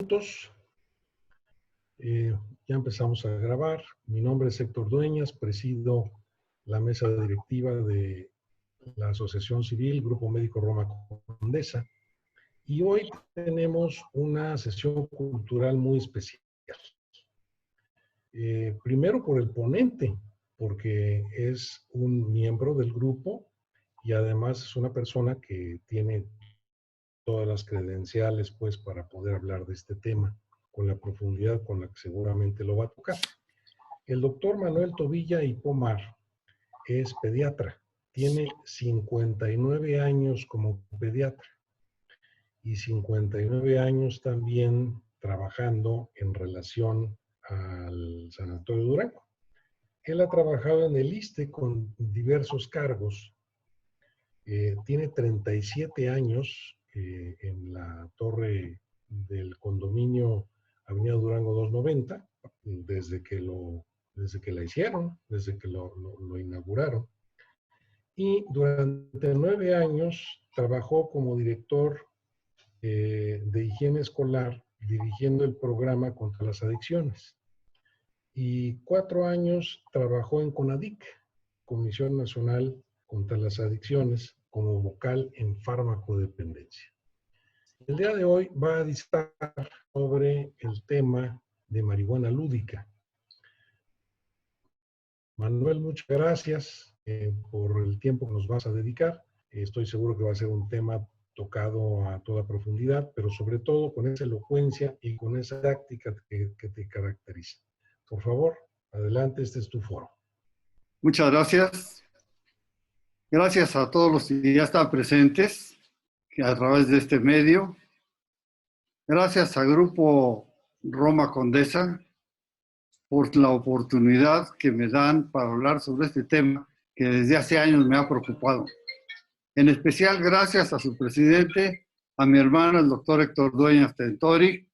Minutos. Ya empezamos a grabar. Mi nombre es Héctor Dueñas, presido la mesa directiva de la Asociación Civil Grupo Médico Roma Condesa. Y hoy tenemos una sesión cultural muy especial. Primero por el ponente, porque es un miembro del grupo y además es una persona que tiene todas las credenciales pues para poder hablar de este tema con la profundidad con la que seguramente lo va a tocar. El doctor Manuel Tobilla y Pomar es pediatra, tiene 59 años como pediatra y 59 años también trabajando en relación al Sanatorio Durango. Él ha trabajado en el ISSSTE con diversos cargos. Tiene 37 años en la torre del condominio Avenida Durango 290, desde que la hicieron, desde que lo inauguraron. Y durante 9 años trabajó como director de higiene escolar, dirigiendo el programa contra las adicciones. Y 4 años trabajó en CONADIC, Comisión Nacional contra las Adicciones, como vocal en farmacodependencia. El día de hoy va a discutir sobre el tema de marihuana lúdica. Manuel, muchas gracias por el tiempo que nos vas a dedicar. Estoy seguro que va a ser un tema tocado a toda profundidad, pero sobre todo con esa elocuencia y con esa táctica que te caracteriza. Por favor, adelante, este es tu foro. Muchas gracias. Gracias a todos los que ya están presentes a través de este medio. Gracias al Grupo Roma Condesa por la oportunidad que me dan para hablar sobre este tema que desde hace años me ha preocupado. En especial gracias a su presidente, a mi hermano, el doctor Héctor Dueñas Tentori,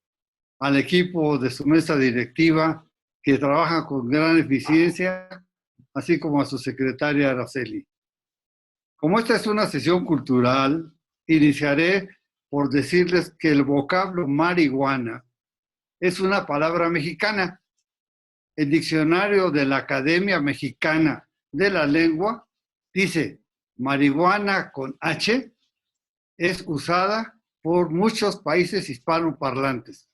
al equipo de su mesa directiva que trabaja con gran eficiencia, así como a su secretaria Araceli. Como esta es una sesión cultural, iniciaré por decirles que el vocablo marihuana es una palabra mexicana. El diccionario de la Academia Mexicana de la Lengua dice: marihuana con H es usada por muchos países hispanoparlantes.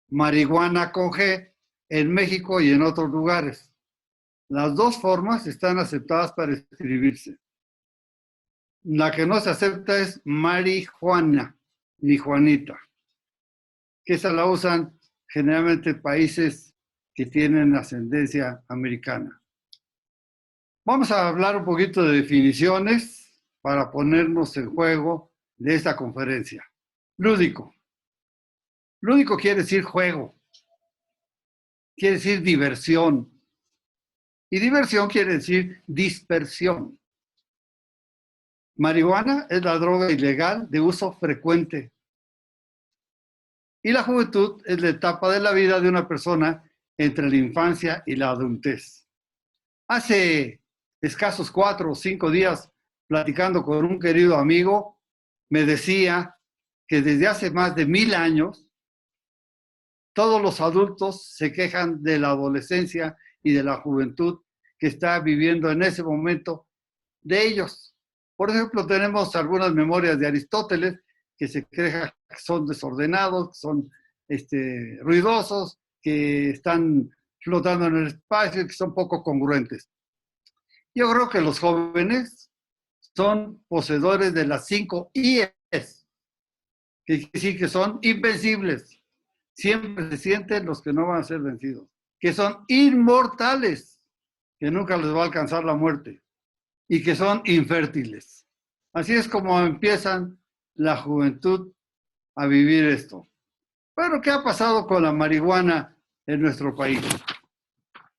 Marihuana con G en México y en otros lugares. Las dos formas están aceptadas para escribirse. La que no se acepta es marihuana, ni Juanita, que esa la usan generalmente países que tienen ascendencia americana. Vamos a hablar un poquito de definiciones para ponernos en juego de esta conferencia. Lúdico. Lúdico quiere decir juego, quiere decir diversión, y diversión quiere decir dispersión. Marihuana es la droga ilegal de uso frecuente. Y la juventud es la etapa de la vida de una persona entre la infancia y la adultez. Hace escasos 4 o 5 días, platicando con un querido amigo, me decía que desde hace más de 1000 años, todos los adultos se quejan de la adolescencia y de la juventud que está viviendo en ese momento de ellos. Por ejemplo, tenemos algunas memorias de Aristóteles que se queja que son desordenados, que son ruidosos, que están flotando en el espacio, que son poco congruentes. Yo creo que los jóvenes son poseedores de las 5 I's, que quiere decir que son invencibles. Siempre se sienten los que no van a ser vencidos. Que son inmortales, que nunca les va a alcanzar la muerte. Y que son infértiles. Así es como empiezan la juventud a vivir esto. Pero, ¿qué ha pasado con la marihuana en nuestro país?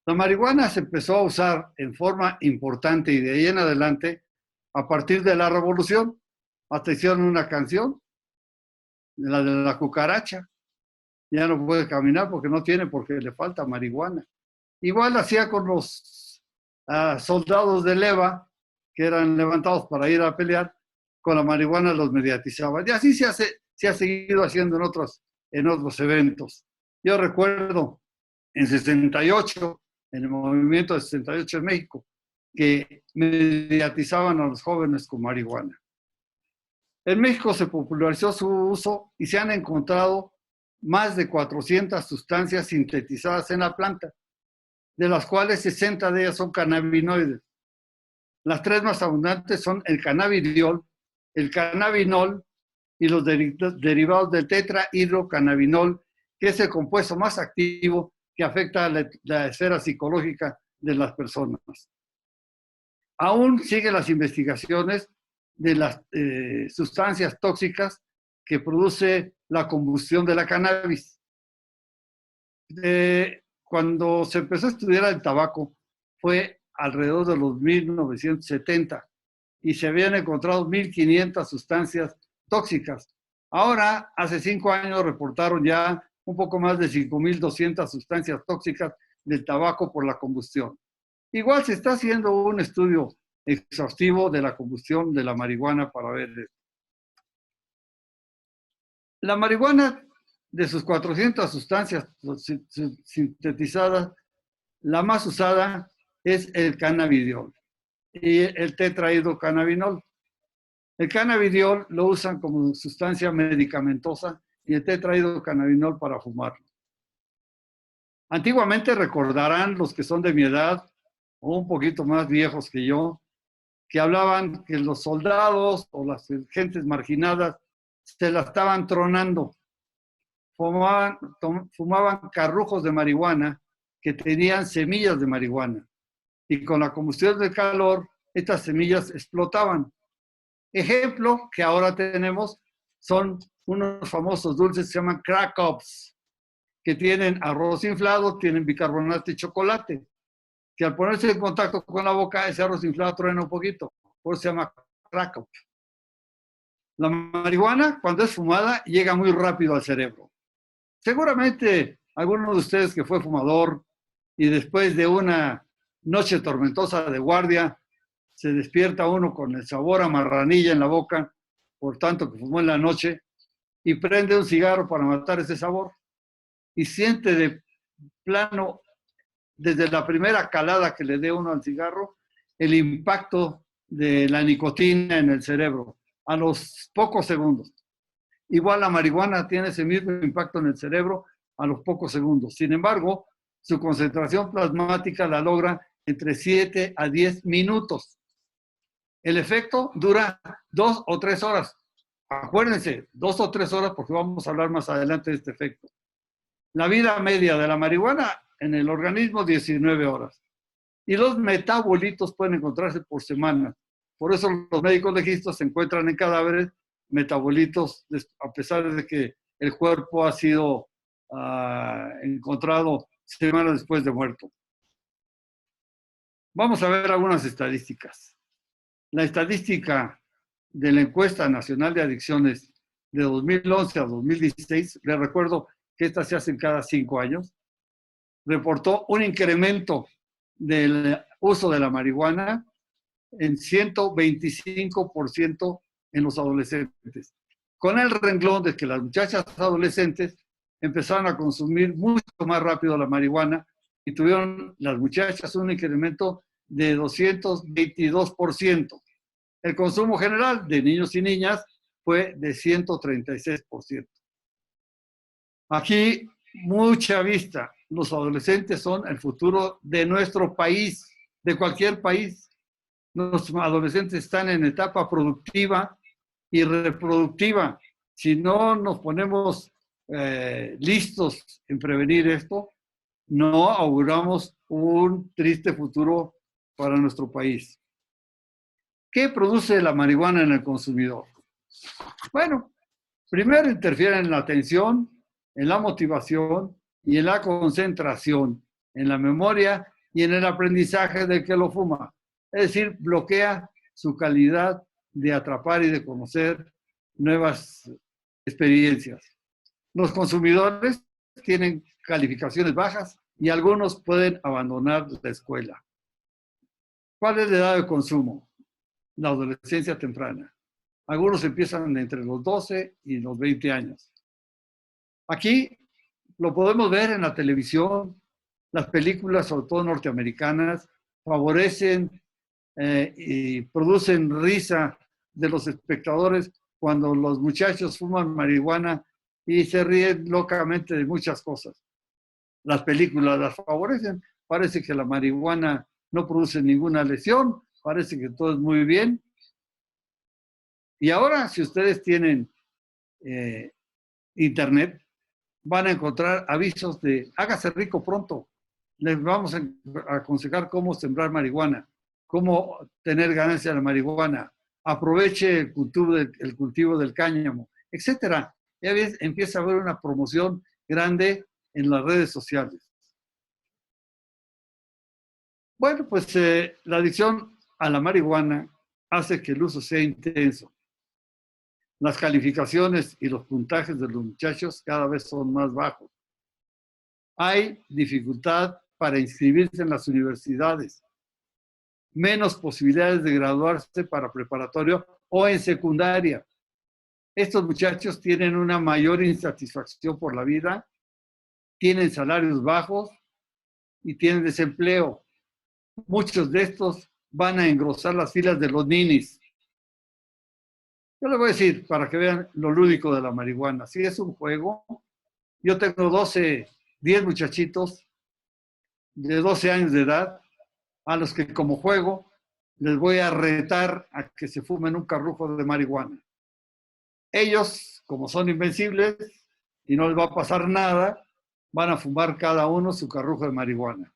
La marihuana se empezó a usar en forma importante y de ahí en adelante a partir de la Revolución. Hasta hicieron una canción, la de la cucaracha. Ya no puede caminar porque no tiene, porque le falta marihuana. Igual hacía con los soldados de leva, que eran levantados para ir a pelear, con la marihuana los mediatizaban. Y así se ha seguido haciendo en otras en otros eventos. Yo recuerdo en 68, en el movimiento de 68 en México, que mediatizaban a los jóvenes con marihuana. En México se popularizó su uso y se han encontrado más de 400 sustancias sintetizadas en la planta, de las cuales 60 de ellas son cannabinoides. Las tres más abundantes son el cannabidiol, el cannabinol y los derivados del tetrahidrocannabinol, que es el compuesto más activo que afecta a la esfera psicológica de las personas. Aún siguen las investigaciones de las sustancias tóxicas que produce la combustión de la cannabis. Cuando se empezó a estudiar el tabaco fue alrededor de los 1970 y se habían encontrado 1.500 sustancias tóxicas. Ahora, hace 5 años, reportaron ya un poco más de 5.200 sustancias tóxicas del tabaco por la combustión. Igual se está haciendo un estudio exhaustivo de la combustión de la marihuana para ver esto. La marihuana, de sus 400 sustancias sintetizadas, la más usada es el cannabidiol y el tetrahidrocannabinol. El cannabidiol lo usan como sustancia medicamentosa y el tetrahidrocannabinol para fumarlo. Antiguamente, recordarán los que son de mi edad o un poquito más viejos que yo, que hablaban que los soldados o las gentes marginadas se la estaban tronando. Fumaban carrujos de marihuana que tenían semillas de marihuana. Y con la combustión del calor, estas semillas explotaban. Ejemplo que ahora tenemos son unos famosos dulces que se llaman crack ups, que tienen arroz inflado, tienen bicarbonato y chocolate, que al ponerse en contacto con la boca, ese arroz inflado truena un poquito. Por eso se llama crack up. La marihuana, cuando es fumada, llega muy rápido al cerebro. Seguramente alguno de ustedes que fue fumador y después de una noche tormentosa de guardia, se despierta uno con el sabor a marranilla en la boca, por tanto que fumó en la noche, y prende un cigarro para matar ese sabor, y siente de plano, desde la primera calada que le dé uno al cigarro, el impacto de la nicotina en el cerebro, a los pocos segundos. Igual la marihuana tiene ese mismo impacto en el cerebro a los pocos segundos. Sin embargo, su concentración plasmática la logra entre 7 a 10 minutos. El efecto dura 2 o 3 horas. Acuérdense, 2 o 3 horas porque vamos a hablar más adelante de este efecto. La vida media de la marihuana en el organismo, 19 horas. Y los metabolitos pueden encontrarse por semana. Por eso los médicos legistas se encuentran en cadáveres metabolitos, a pesar de que el cuerpo ha sido encontrado semanas después de muerto. Vamos a ver algunas estadísticas. La estadística de la Encuesta Nacional de Adicciones de 2011 a 2016, les recuerdo que estas se hacen cada 5 años, reportó un incremento del uso de la marihuana en 125% en los adolescentes, con el renglón de que las muchachas adolescentes empezaron a consumir mucho más rápido la marihuana y tuvieron las muchachas un incremento de 222%. El consumo general de niños y niñas fue de 136%. Aquí, mucha vista. Los adolescentes son el futuro de nuestro país, de cualquier país. Los adolescentes están en etapa productiva y reproductiva. Si no nos ponemos listos en prevenir esto, no auguramos un triste futuro para nuestro país. ¿Qué produce la marihuana en el consumidor? Bueno, primero interfiere en la atención, en la motivación y en la concentración, en la memoria y en el aprendizaje del que lo fuma. Es decir, bloquea su calidad de atrapar y de conocer nuevas experiencias. Los consumidores tienen calificaciones bajas y algunos pueden abandonar la escuela. ¿Cuál es la edad de consumo? La adolescencia temprana. Algunos empiezan entre los 12 y los 20 años. Aquí lo podemos ver en la televisión, las películas, sobre todo norteamericanas, favorecen y producen risa de los espectadores cuando los muchachos fuman marihuana y se ríen locamente de muchas cosas. Las películas las favorecen, parece que la marihuana no produce ninguna lesión, parece que todo es muy bien. Y ahora, si ustedes tienen internet, van a encontrar avisos de hágase rico pronto. Les vamos a aconsejar cómo sembrar marihuana, cómo tener ganancia de la marihuana, aproveche el cultivo del cáñamo, etcétera. Ya ves, empieza a haber una promoción grande en las redes sociales. Bueno, pues la adicción a la marihuana hace que el uso sea intenso. Las calificaciones y los puntajes de los muchachos cada vez son más bajos. Hay dificultad para inscribirse en las universidades, menos posibilidades de graduarse para preparatorio o en secundaria. Estos muchachos tienen una mayor insatisfacción por la vida, tienen salarios bajos y tienen desempleo. Muchos de estos van a engrosar las filas de los ninis. Yo les voy a decir, para que vean lo lúdico de la marihuana, si es un juego, yo tengo 10 muchachitos de 12 años de edad, a los que como juego les voy a retar a que se fumen un carrujo de marihuana. Ellos, como son invencibles y no les va a pasar nada, van a fumar cada uno su carrujo de marihuana.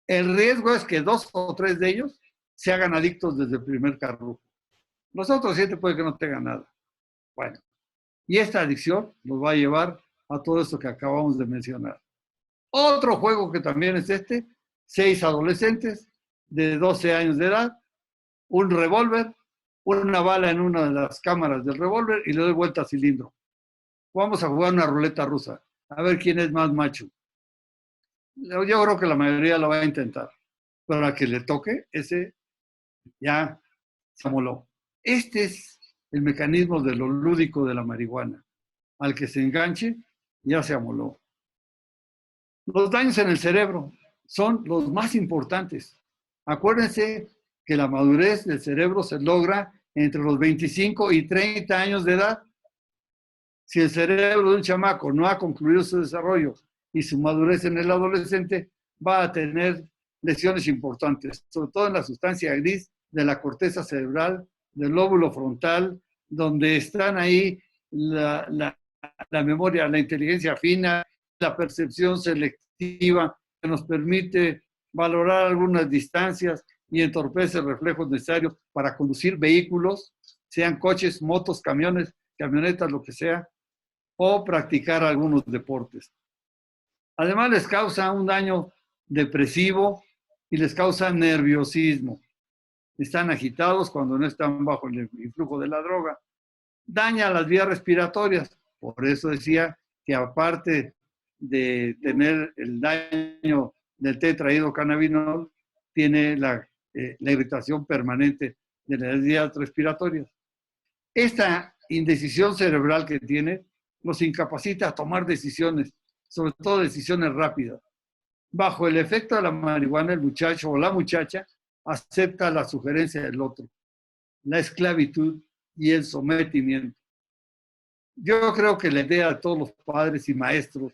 El riesgo es que 2 o 3 de ellos se hagan adictos desde el primer carrujo. Los otros 7 puede que no tengan nada. Bueno, y esta adicción nos va a llevar a todo esto que acabamos de mencionar. Otro juego que también es 6 adolescentes de 12 años de edad, un revólver, una bala en una de las cámaras del revólver y le doy vuelta a cilindro. Vamos a jugar una ruleta rusa, a ver quién es más macho. Yo creo que la mayoría lo va a intentar, pero a que le toque, ese ya se amoló. Este es el mecanismo de lo lúdico de la marihuana. Al que se enganche, ya se amoló. Los daños en el cerebro son los más importantes. Acuérdense que la madurez del cerebro se logra entre los 25 y 30 años de edad. Si el cerebro de un chamaco no ha concluido su desarrollo y su madurez en el adolescente, va a tener lesiones importantes, sobre todo en la sustancia gris de la corteza cerebral, del lóbulo frontal, donde están ahí la memoria, la inteligencia fina, la percepción selectiva, que nos permite valorar algunas distancias y entorpece reflejos necesarios para conducir vehículos, sean coches, motos, camiones, camionetas, lo que sea, o practicar algunos deportes. Además, les causa un daño depresivo y les causa nerviosismo. Están agitados cuando no están bajo el influjo de la droga. Daña las vías respiratorias. Por eso decía que aparte de tener el daño del tetrahidrocannabinol, tiene la irritación permanente de las vías respiratorias. Esta indecisión cerebral que tiene los incapacita a tomar decisiones, sobre todo decisiones rápidas. Bajo el efecto de la marihuana, el muchacho o la muchacha acepta la sugerencia del otro, la esclavitud y el sometimiento. Yo creo que la idea de todos los padres y maestros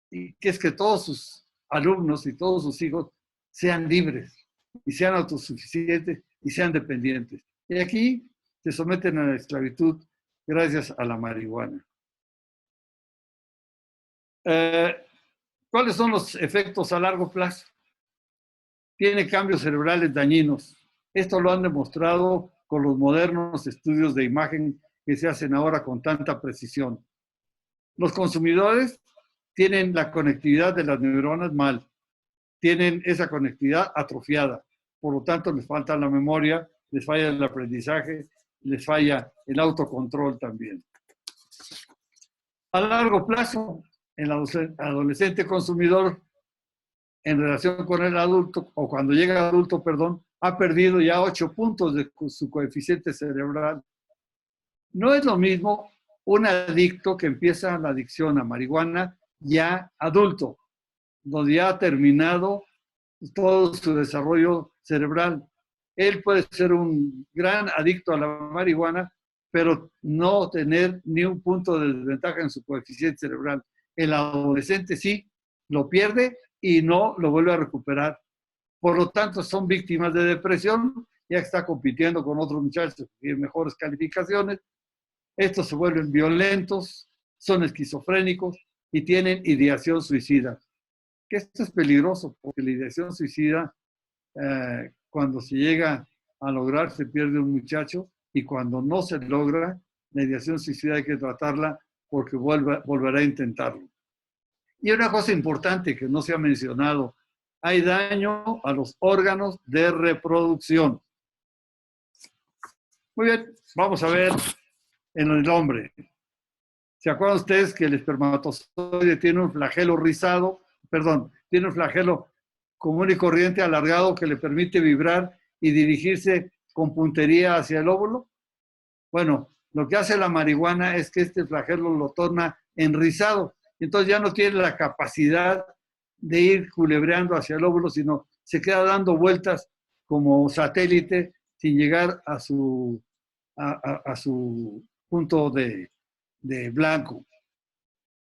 y que es que todos sus alumnos y todos sus hijos sean libres y sean autosuficientes y sean dependientes. Y aquí se someten a la esclavitud gracias a la marihuana. ¿Cuáles son los efectos a largo plazo? Tiene cambios cerebrales dañinos. Esto lo han demostrado con los modernos estudios de imagen que se hacen ahora con tanta precisión. Los consumidores tienen la conectividad de las neuronas mal, tienen esa conectividad atrofiada, por lo tanto les falta la memoria, les falla el aprendizaje, les falla el autocontrol también. A largo plazo, el adolescente consumidor en relación con el adulto, o cuando llega adulto, perdón, ha perdido ya 8 puntos de su coeficiente cerebral. No es lo mismo un adicto que empieza la adicción a marihuana ya adulto, donde ya ha terminado todo su desarrollo cerebral. Él puede ser un gran adicto a la marihuana, pero no tener ni un punto de desventaja en su coeficiente cerebral. El adolescente sí lo pierde y no lo vuelve a recuperar. Por lo tanto, son víctimas de depresión, ya que está compitiendo con otros muchachos que tienen mejores calificaciones. Estos se vuelven violentos, son esquizofrénicos y tienen ideación suicida. Que esto es peligroso, porque la ideación suicida, cuando se llega a lograr, se pierde un muchacho, y cuando no se logra, la ideación suicida hay que tratarla porque volverá a intentarlo. Y una cosa importante que no se ha mencionado, hay daño a los órganos de reproducción. Muy bien, vamos a ver en el hombre. ¿Se acuerdan ustedes que el espermatozoide tiene un flagelo rizado? Perdón, tiene un flagelo común y corriente alargado que le permite vibrar y dirigirse con puntería hacia el óvulo. Bueno, lo que hace la marihuana es que este flagelo lo torna enrizado. Entonces ya no tiene la capacidad de ir culebreando hacia el óvulo, sino se queda dando vueltas como satélite sin llegar a su punto de blanco.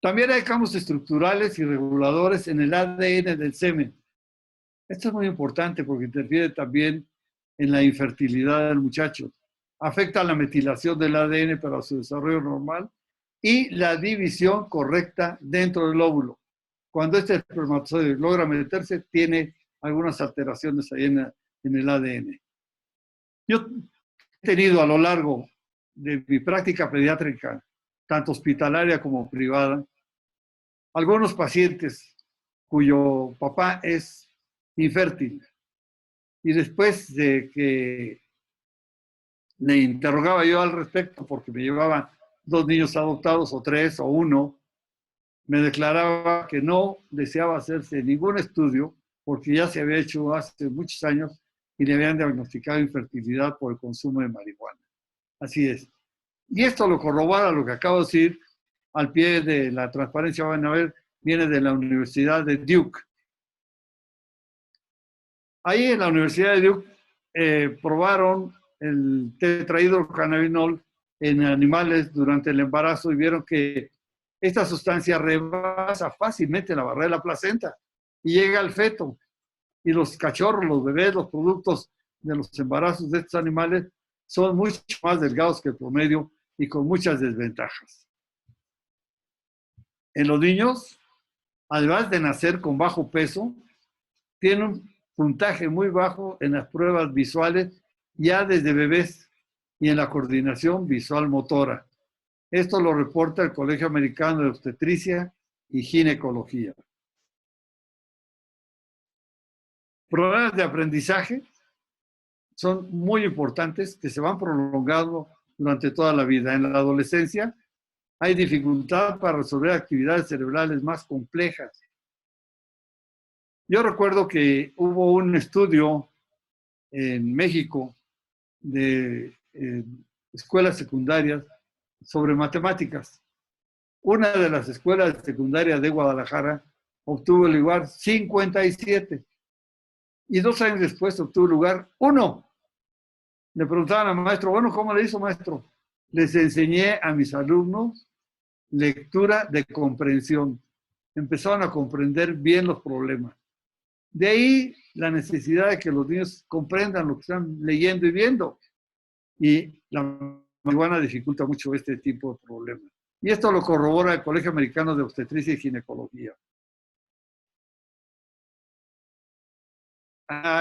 También hay cambios estructurales y reguladores en el ADN del semen. Esto es muy importante porque interfiere también en la infertilidad del muchacho. Afecta la metilación del ADN para su desarrollo normal y la división correcta dentro del óvulo. Cuando este espermatozoide logra meterse, tiene algunas alteraciones ahí en el ADN. Yo he tenido a lo largo de mi práctica pediátrica, tanto hospitalaria como privada, algunos pacientes cuyo papá es infértil. Y después de que le interrogaba yo al respecto, porque me llevaba 2 niños adoptados, o 3, o 1, me declaraba que no deseaba hacerse ningún estudio, porque ya se había hecho hace muchos años y le habían diagnosticado infertilidad por el consumo de marihuana. Así es. Y esto lo corrobora lo que acabo de decir al pie de la transparencia, van a ver, viene de la Universidad de Duke. Ahí en la Universidad de Duke probaron el tetrahidrocannabinol en animales durante el embarazo y vieron que esta sustancia rebasa fácilmente la barrera de la placenta y llega al feto. Y los cachorros, los bebés, los productos de los embarazos de estos animales son mucho más delgados que el promedio y con muchas desventajas. En los niños, además de nacer con bajo peso, tienen un puntaje muy bajo en las pruebas visuales ya desde bebés y en la coordinación visual motora. Esto lo reporta el Colegio Americano de Obstetricia y Ginecología. Problemas de aprendizaje son muy importantes que se van prolongando durante toda la vida. En la adolescencia hay dificultad para resolver actividades cerebrales más complejas. Yo recuerdo que hubo un estudio en México de escuelas secundarias sobre matemáticas. Una de las escuelas secundarias de Guadalajara obtuvo el lugar 57 y 2 años después obtuvo el lugar 1. Le preguntaban al maestro, bueno, ¿cómo le hizo, maestro? Les enseñé a mis alumnos lectura de comprensión. Empezaron a comprender bien los problemas. De ahí la necesidad de que los niños comprendan lo que están leyendo y viendo. Y la marihuana dificulta mucho este tipo de problemas. Y esto lo corrobora el Colegio Americano de Obstetricia y Ginecología.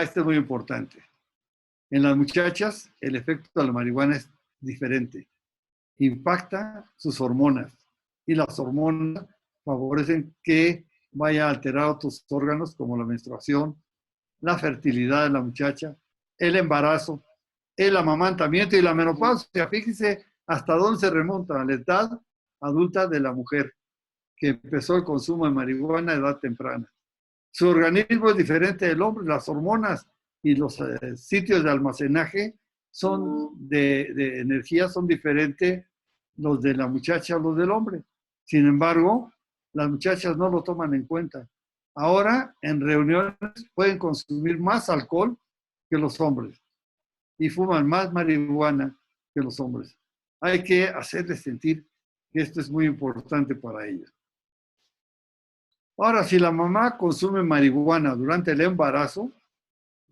Esto es muy importante. En las muchachas, el efecto de la marihuana es diferente. Impacta sus hormonas. Y las hormonas favorecen que vaya a alterar otros órganos como la menstruación, la fertilidad de la muchacha, el embarazo, el amamantamiento y la menopausia. Fíjense hasta dónde se remonta a la edad adulta de la mujer, que empezó el consumo de marihuana a edad temprana. Su organismo es diferente del hombre, las hormonas y los sitios de almacenaje son de energía son diferentes los de la muchacha o los del hombre. Sin embargo, las muchachas no lo toman en cuenta. Ahora, en reuniones, pueden consumir más alcohol que los hombres y fuman más marihuana que los hombres. Hay que hacerles sentir que esto es muy importante para ellos. Ahora, si la mamá consume marihuana durante el embarazo,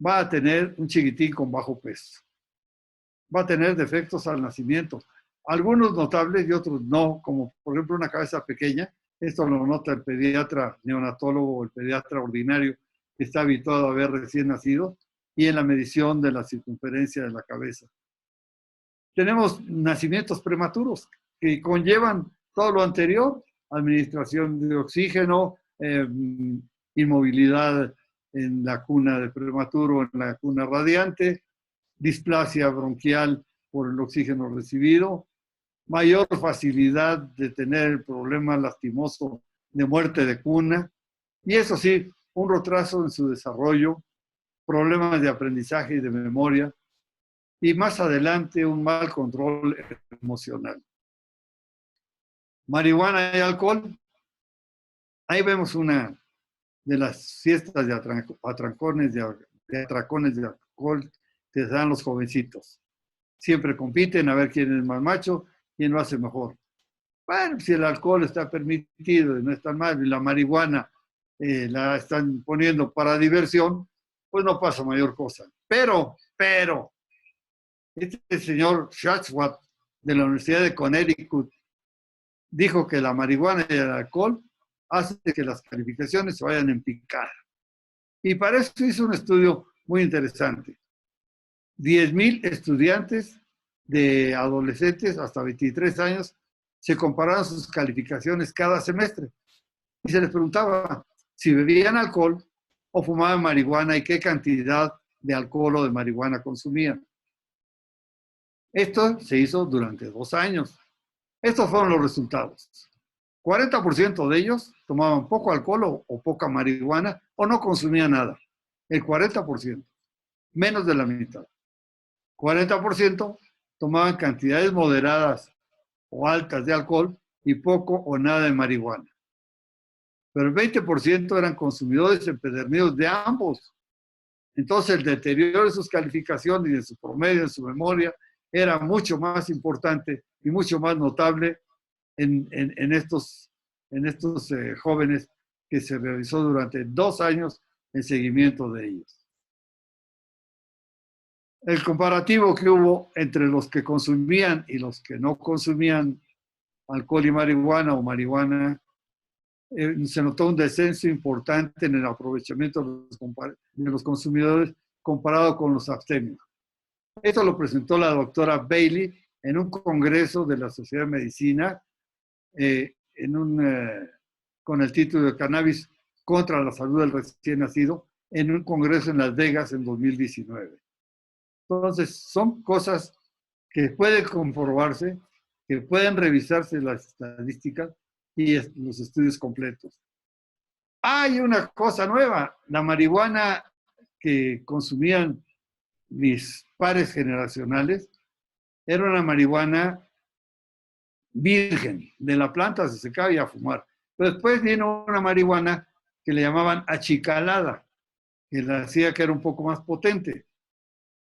va a tener un chiquitín con bajo peso. Va a tener defectos al nacimiento. Algunos notables y otros no, como por ejemplo una cabeza pequeña. Esto lo nota el pediatra neonatólogo o el pediatra ordinario que está habituado a ver recién nacidos, y en la medición de la circunferencia de la cabeza. Tenemos nacimientos prematuros que conllevan todo lo anterior: administración de oxígeno, inmovilidad en la cuna de prematuro, en la cuna radiante, displasia bronquial por el oxígeno recibido, mayor facilidad de tener el problema lastimoso de muerte de cuna, y eso sí, un retraso en su desarrollo, problemas de aprendizaje y de memoria, y más adelante un mal control emocional. Marihuana y alcohol. Ahí vemos una de las fiestas de atracones de alcohol que se dan los jovencitos. Siempre compiten a ver quién es más macho, quién lo hace mejor. Bueno, si el alcohol está permitido y no es tan mal, y la marihuana la están poniendo para diversión, pues no pasa mayor cosa. Pero, este señor Schatz-Watt de la Universidad de Connecticut dijo que la marihuana y el alcohol hace que las calificaciones se vayan en picada. Y para eso hizo un estudio muy interesante. 10,000 estudiantes de adolescentes hasta 23 años se compararon sus calificaciones cada semestre. Y se les preguntaba si bebían alcohol o fumaban marihuana y qué cantidad de alcohol o de marihuana consumían. Esto se hizo durante 2 años. Estos fueron los resultados. 40% de ellos tomaban poco alcohol o poca marihuana o no consumían nada. El 40%, menos de la mitad. 40% tomaban cantidades moderadas o altas de alcohol y poco o nada de marihuana. Pero el 20% eran consumidores empedernidos de ambos. Entonces el deterioro de sus calificaciones y de su promedio, de su memoria, era mucho más importante y mucho más notable en estos jóvenes, que se realizó durante 2 años el seguimiento de ellos. El comparativo que hubo entre los que consumían y los que no consumían alcohol y marihuana o marihuana, se notó un descenso importante en el aprovechamiento de los consumidores comparado con los abstemios. Esto lo presentó la doctora Bailey en un congreso de la Sociedad de Medicina con el título de Cannabis contra la salud del recién nacido, en un congreso en Las Vegas en 2019. Entonces, son cosas que pueden comprobarse, que pueden revisarse las estadísticas y los estudios completos. Hay una cosa nueva: la marihuana que consumían mis pares generacionales era una marihuana virgen, de la planta se secaba y a fumar. Pero después vino una marihuana que le llamaban achicalada, que la hacía que era un poco más potente.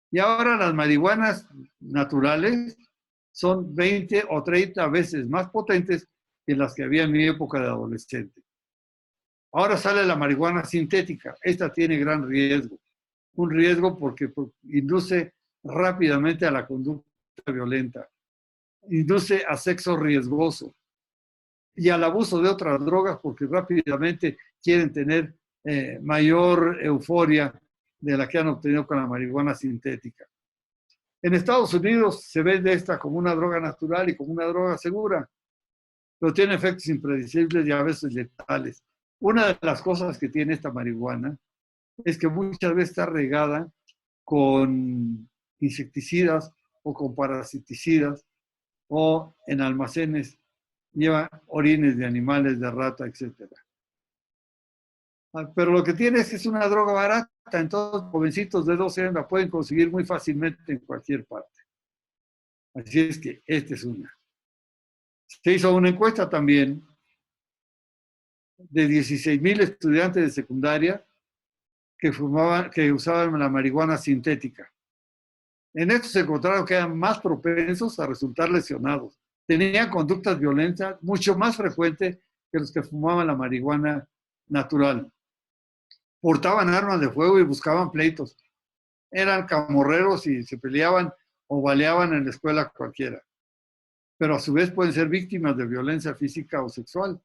Y ahora las marihuanas naturales son 20 o 30 veces más potentes que las que había en mi época de adolescente. Ahora sale la marihuana sintética. Esta tiene gran riesgo. Un riesgo porque induce rápidamente a la conducta violenta, induce a sexo riesgoso y al abuso de otras drogas, porque rápidamente quieren tener mayor euforia de la que han obtenido con la marihuana sintética. En Estados Unidos se vende esta como una droga natural y como una droga segura, pero tiene efectos impredecibles y a veces letales. Una de las cosas que tiene esta marihuana es que muchas veces está regada con insecticidas o con parasiticidas, o en almacenes lleva orines de animales, de rata, etc. Pero lo que tiene es que es una droga barata, entonces jovencitos de 12 años la pueden conseguir muy fácilmente en cualquier parte. Así es que esta es una. Se hizo una encuesta también de 16,000 estudiantes de secundaria que usaban la marihuana sintética. En esto se encontraron que eran más propensos a resultar lesionados. Tenían conductas violentas mucho más frecuentes que los que fumaban la marihuana natural. Portaban armas de fuego y buscaban pleitos. Eran camorreros y se peleaban o baleaban en la escuela cualquiera. Pero a su vez pueden ser víctimas de violencia física o sexual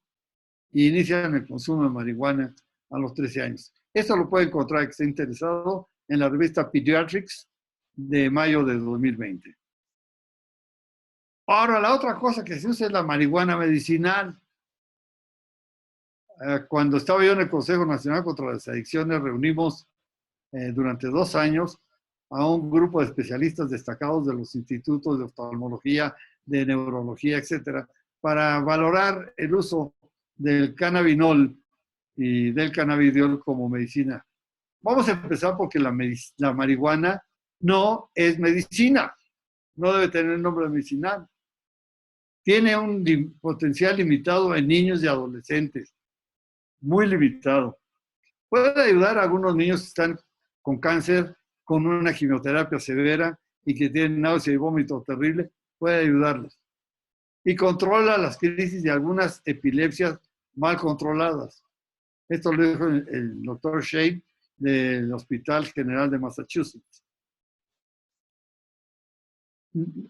y inician el consumo de marihuana a los 13 años. Esto lo puede encontrar, que esté interesado, en la revista Pediatrics de mayo de 2020. Ahora, la otra cosa que se usa es la marihuana medicinal. Cuando estaba yo en el Consejo Nacional contra las Adicciones, reunimos durante 2 años a un grupo de especialistas destacados de los institutos de oftalmología, de neurología, etcétera, para valorar el uso del cannabinol y del cannabidiol como medicina. Vamos a empezar porque la marihuana no es medicina, no debe tener el nombre medicinal. Tiene un potencial limitado en niños y adolescentes, muy limitado. Puede ayudar a algunos niños que están con cáncer, con una quimioterapia severa y que tienen náusea y vómito terrible, puede ayudarlos. Y controla las crisis de algunas epilepsias mal controladas. Esto lo dijo el doctor Shane del Hospital General de Massachusetts.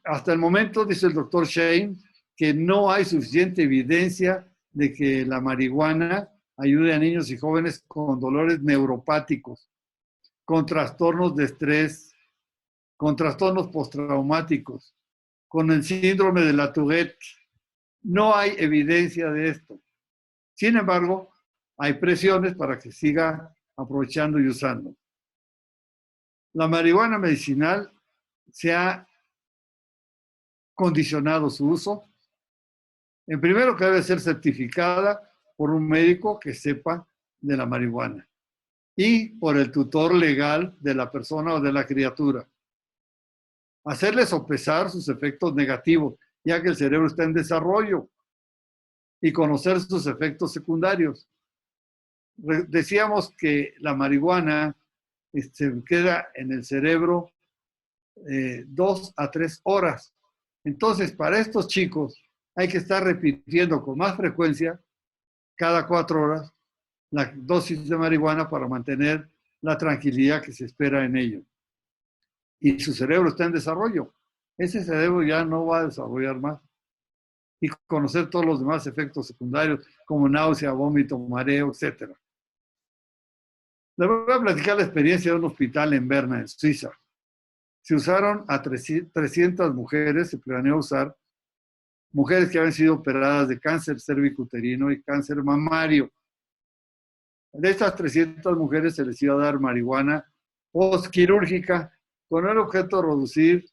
Hasta el momento, dice el doctor Shane, que no hay suficiente evidencia de que la marihuana ayude a niños y jóvenes con dolores neuropáticos, con trastornos de estrés, con trastornos postraumáticos, con el síndrome de la Tourette. No hay evidencia de esto. Sin embargo, hay presiones para que siga aprovechando y usando. La marihuana medicinal se ha condicionado su uso. En primero, que debe ser certificada por un médico que sepa de la marihuana y por el tutor legal de la persona o de la criatura. Hacerle sopesar sus efectos negativos, ya que el cerebro está en desarrollo, y conocer sus efectos secundarios. Decíamos que la marihuana se queda en el cerebro 2 a 3 horas. Entonces, para estos chicos hay que estar repitiendo con más frecuencia, cada 4 horas, la dosis de marihuana para mantener la tranquilidad que se espera en ellos. Y su cerebro está en desarrollo. Ese cerebro ya no va a desarrollar más. Y conocer todos los demás efectos secundarios, como náusea, vómito, mareo, etc. Les voy a platicar la experiencia de un hospital en Berna, en Suiza. Se usaron a 300 mujeres, se planeó usar, mujeres que habían sido operadas de cáncer cervicuterino y cáncer mamario. De estas 300 mujeres se les iba a dar marihuana postquirúrgica con el objeto de reducir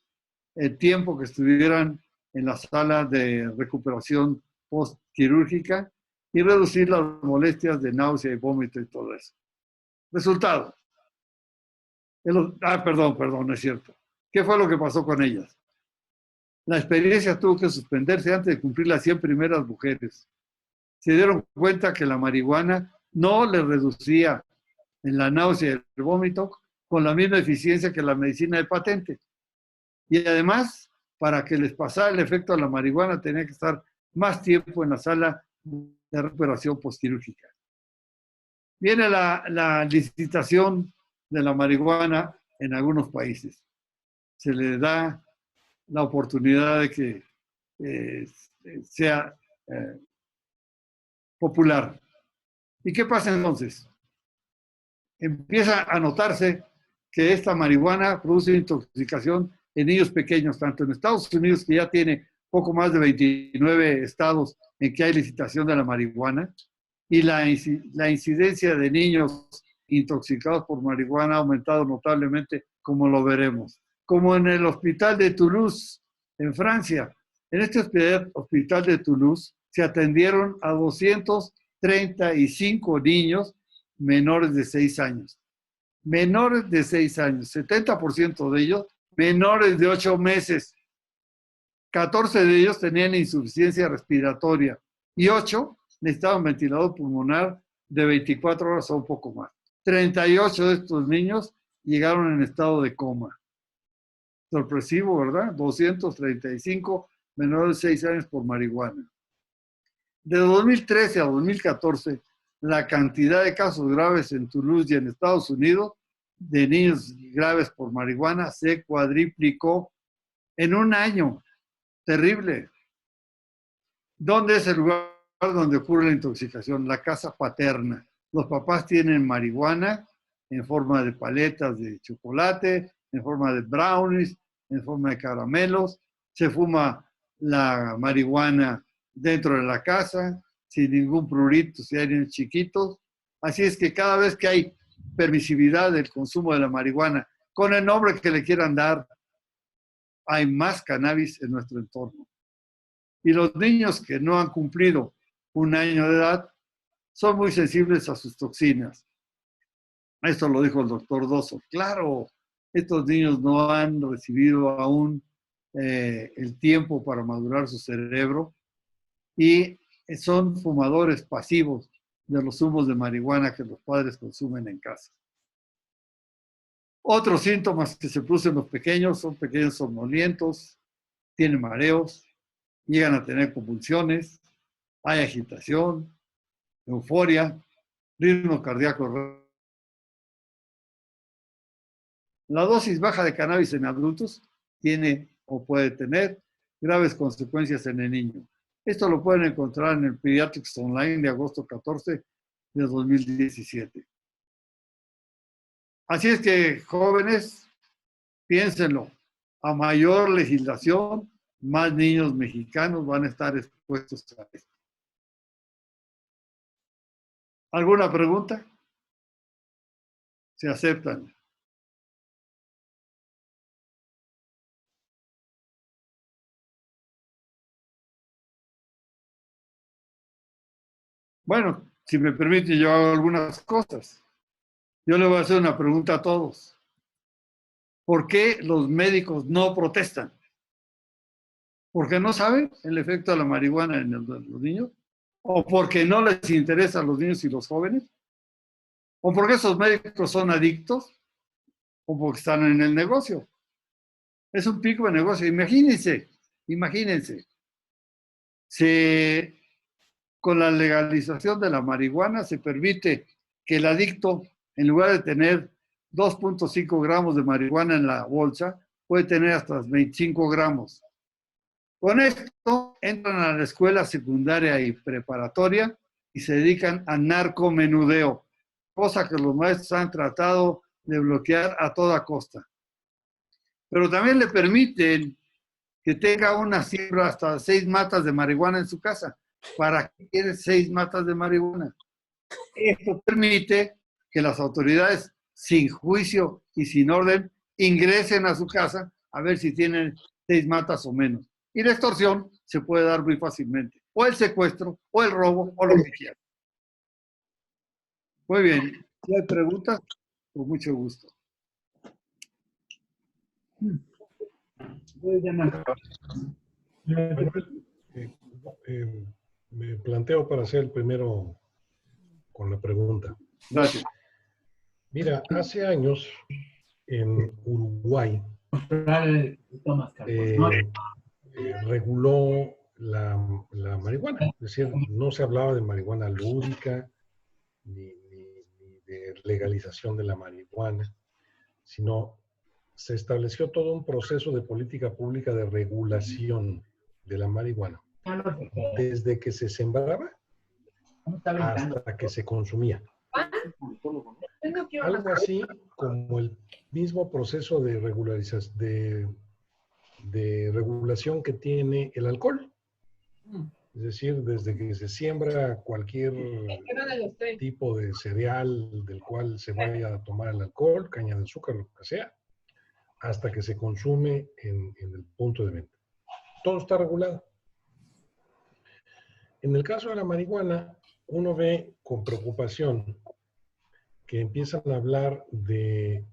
el tiempo que estuvieran en la sala de recuperación postquirúrgica y reducir las molestias de náusea y vómito y todo eso. Resultado. Perdón, no es cierto. ¿Qué fue lo que pasó con ellas? La experiencia tuvo que suspenderse antes de cumplir las 100 primeras mujeres. Se dieron cuenta que la marihuana no les reducía en la náusea y el vómito con la misma eficiencia que la medicina de patente. Y además, para que les pasara el efecto de la marihuana, tenía que estar más tiempo en la sala de recuperación postquirúrgica. Viene la licitación de la marihuana en algunos países. Se le da la oportunidad de que sea popular. ¿Y qué pasa entonces? Empieza a notarse que esta marihuana produce intoxicación en niños pequeños, tanto en Estados Unidos, que ya tiene poco más de 29 estados en que hay licitación de la marihuana, y la incidencia de niños intoxicados por marihuana ha aumentado notablemente, como lo veremos. Como en el hospital de Toulouse, en Francia. En este hospital de Toulouse se atendieron a 235 niños menores de 6 años. Menores de 6 años, 70% de ellos menores de 8 meses. 14 de ellos tenían insuficiencia respiratoria y 8 necesitaban ventilador pulmonar de 24 horas o un poco más. 38 de estos niños llegaron en estado de coma. Sorpresivo, ¿verdad? 235 menores de 6 años por marihuana. De 2013 a 2014, la cantidad de casos graves en Toulouse y en Estados Unidos de niños graves por marihuana se cuadriplicó en un año. Terrible. ¿Dónde es el lugar donde ocurre la intoxicación? La casa paterna. Los papás tienen marihuana en forma de paletas de chocolate, en forma de brownies, en forma de caramelos. Se fuma la marihuana dentro de la casa, sin ningún prurito, si hay niños chiquitos. Así es que cada vez que hay permisividad del consumo de la marihuana, con el nombre que le quieran dar, hay más cannabis en nuestro entorno. Y los niños que no han cumplido un año de edad son muy sensibles a sus toxinas. Esto lo dijo el doctor Dosso. Claro, estos niños no han recibido aún el tiempo para madurar su cerebro y son fumadores pasivos de los zumos de marihuana que los padres consumen en casa. Otros síntomas que se producen en los pequeños son pequeños somnolientos, tienen mareos, llegan a tener convulsiones, hay agitación, euforia, ritmo cardíaco. La dosis baja de cannabis en adultos tiene o puede tener graves consecuencias en el niño. Esto lo pueden encontrar en el Pediatrics Online de agosto 14 de 2017. Así es que, jóvenes, piénsenlo. A mayor legislación, más niños mexicanos van a estar expuestos a esto. ¿Alguna pregunta? Se aceptan. Bueno, si me permite, yo hago algunas cosas. Yo le voy a hacer una pregunta a todos. ¿Por qué los médicos no protestan? ¿Porque no saben el efecto de la marihuana en los niños? ¿O porque no les interesa a los niños y los jóvenes? ¿O porque esos médicos son adictos? ¿O porque están en el negocio? Es un pico de negocio. Imagínense. Con la legalización de la marihuana se permite que el adicto, en lugar de tener 2.5 gramos de marihuana en la bolsa, puede tener hasta 25 gramos. Con esto entran a la escuela secundaria y preparatoria y se dedican a narcomenudeo, cosa que los maestros han tratado de bloquear a toda costa. Pero también le permiten que tenga una siembra hasta 6 matas de marihuana en su casa. ¿Para qué quiere 6 matas de marihuana? Esto permite que las autoridades, sin juicio y sin orden, ingresen a su casa a ver si tienen 6 matas o menos. Y la extorsión se puede dar muy fácilmente. O el secuestro, o el robo, o lo que quieran. Muy bien. Si hay preguntas, con mucho gusto. Me planteo para ser el primero con la pregunta. Gracias. Mira, hace años en Uruguay reguló la marihuana. Es decir, no se hablaba de marihuana lúdica ni de legalización de la marihuana, sino se estableció todo un proceso de política pública de regulación de la marihuana, desde que se sembraba hasta que se consumía. Algo así como el mismo proceso de regulación que tiene el alcohol. Es decir, desde que se siembra cualquier tipo de cereal del cual se vaya a tomar el alcohol, caña de azúcar, lo que sea, hasta que se consume en el punto de venta. Todo está regulado. En el caso de la marihuana, uno ve con preocupación que empiezan a hablar de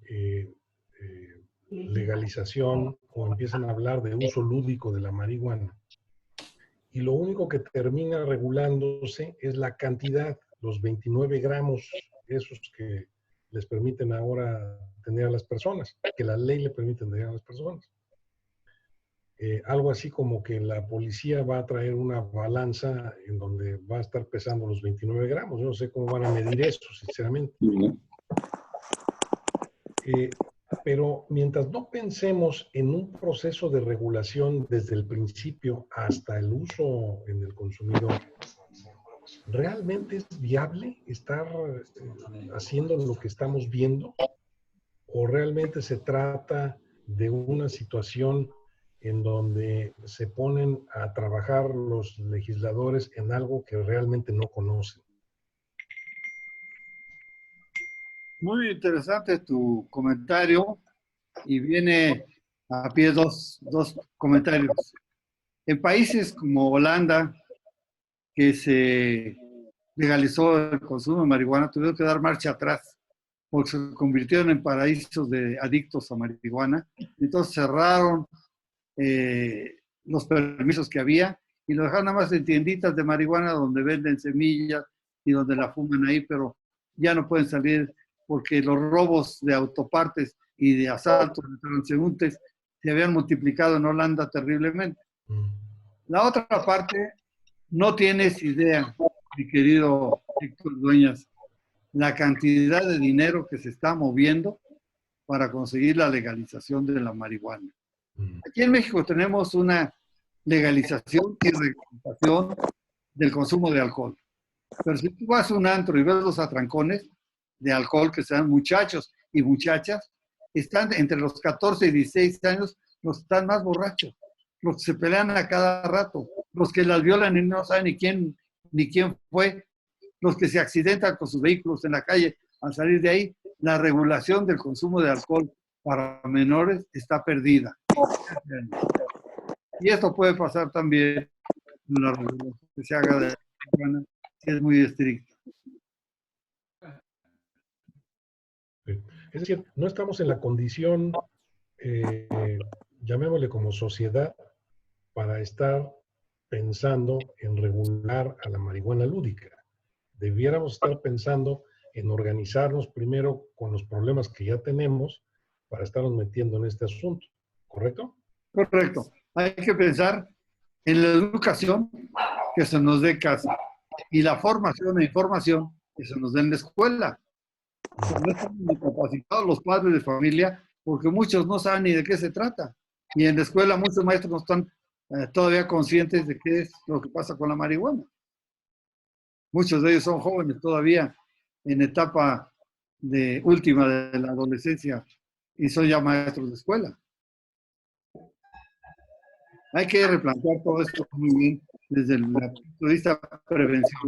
legalización o empiezan a hablar de uso lúdico de la marihuana. Y lo único que termina regulándose es la cantidad, los 29 gramos, esos que les permiten ahora tener a las personas, que la ley le permite tener a las personas. Algo así como que la policía va a traer una balanza en donde va a estar pesando los 29 gramos. Yo no sé cómo van a medir eso, sinceramente. Pero mientras no pensemos en un proceso de regulación desde el principio hasta el uso en el consumidor, ¿realmente es viable estar haciendo lo que estamos viendo? ¿O realmente se trata de una situación en donde se ponen a trabajar los legisladores en algo que realmente no conocen? Muy interesante tu comentario y viene a pie dos comentarios. En países como Holanda, que se legalizó el consumo de marihuana, tuvieron que dar marcha atrás porque se convirtieron en paraísos de adictos a marihuana. Entonces cerraron los permisos que había y lo dejaron nada más en tienditas de marihuana donde venden semillas y donde la fuman ahí, pero ya no pueden salir porque los robos de autopartes y de asaltos de transeúntes se habían multiplicado en Holanda terriblemente. La otra parte, no tienes idea, mi querido Héctor Dueñas, la cantidad de dinero que se está moviendo para conseguir la legalización de la marihuana. Aquí en México tenemos una legalización y reglamentación del consumo de alcohol. Pero si tú vas a un antro y ves los atrancones de alcohol que sean muchachos y muchachas, están entre los 14 y 16 años los que están más borrachos, los que se pelean a cada rato, los que las violan y no saben ni quién fue, los que se accidentan con sus vehículos en la calle al salir de ahí. La regulación del consumo de alcohol para menores está perdida. Y esto puede pasar también en la regulación que se haga de la marihuana, que es muy estricta. Es decir, no estamos en la condición, llamémosle como sociedad, para estar pensando en regular a la marihuana lúdica. Debiéramos estar pensando en organizarnos primero con los problemas que ya tenemos para estarnos metiendo en este asunto, ¿correcto? Correcto. Hay que pensar en la educación que se nos dé casa y la formación e información que se nos dé en la escuela. No están ni capacitados los padres de familia porque muchos no saben ni de qué se trata. Y en la escuela muchos maestros no están todavía conscientes de qué es lo que pasa con la marihuana. Muchos de ellos son jóvenes todavía en etapa de última de la adolescencia y son ya maestros de escuela. Hay que replantear todo esto muy bien desde el punto de vista de prevención.